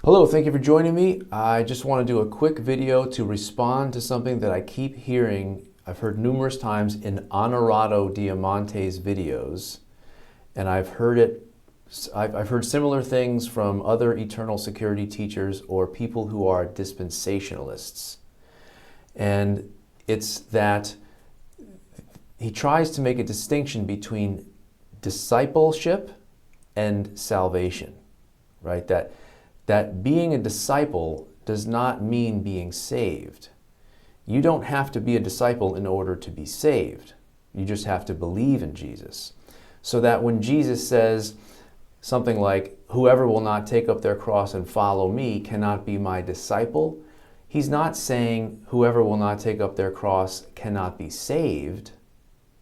Hello, thank you for joining me. I just want to do a quick video to respond to something that I keep hearing. I've heard numerous times in Onorato Diamante's videos, and I've heard similar things from other eternal security teachers or people who are dispensationalists. And it's that he tries to make a distinction between discipleship and salvation, right? That being a disciple does not mean being saved. You don't have to be a disciple in order to be saved. You just have to believe in Jesus. So that when Jesus says something like, "Whoever will not take up their cross and follow me cannot be my disciple," he's not saying whoever will not take up their cross cannot be saved,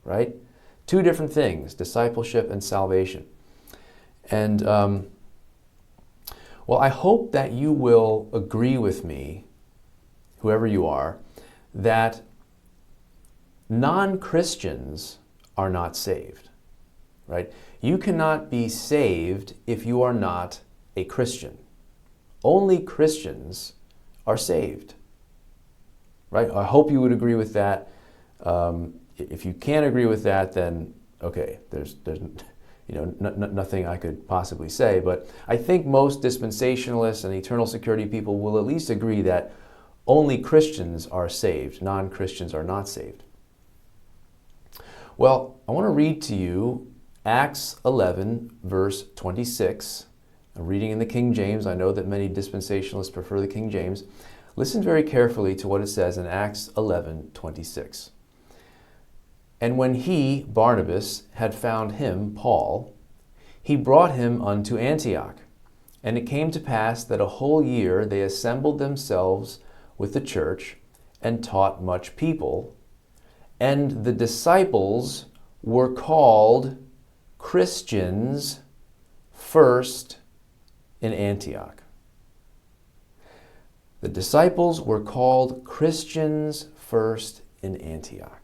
right? Two different things, discipleship and salvation. And well, I hope that you will agree with me, whoever you are, that non-Christians are not saved, right? You cannot be saved if you are not a Christian. Only Christians are saved, right? I hope you would agree with that. If you can't agree with that, then okay, there's nothing I could possibly say, but I think most dispensationalists and eternal security people will at least agree that only Christians are saved, non-Christians are not saved. Well, I want to read to you Acts 11, verse 26. I'm reading in the King James. I know that many dispensationalists prefer the King James. Listen very carefully to what it says in Acts 11, 26. "And when he, Barnabas, had found him, Paul, he brought him unto Antioch. And it came to pass that a whole year they assembled themselves with the church, and taught much people. And the disciples were called Christians first in Antioch." The disciples were called Christians first in Antioch.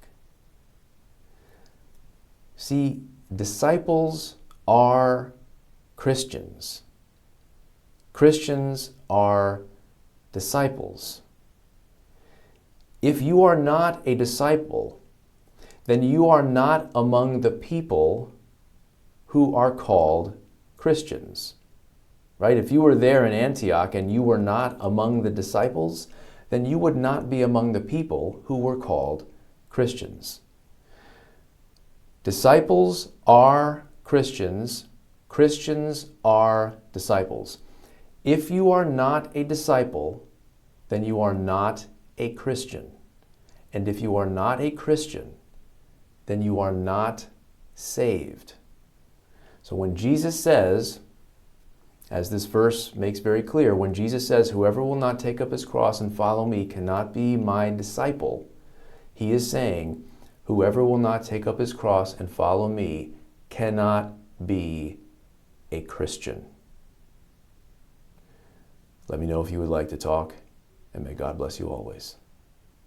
See, disciples are Christians. Christians are disciples. If you are not a disciple, then you are not among the people who are called Christians, right? If you were there in Antioch and you were not among the disciples, then you would not be among the people who were called Christians. Disciples are Christians. Christians are disciples. If you are not a disciple, then you are not a Christian. And if you are not a Christian, then you are not saved. So when Jesus says, as this verse makes very clear, when Jesus says, "Whoever will not take up his cross and follow me cannot be my disciple," he is saying, whoever will not take up his cross and follow me cannot be a Christian. Let me know if you would like to talk, and may God bless you always.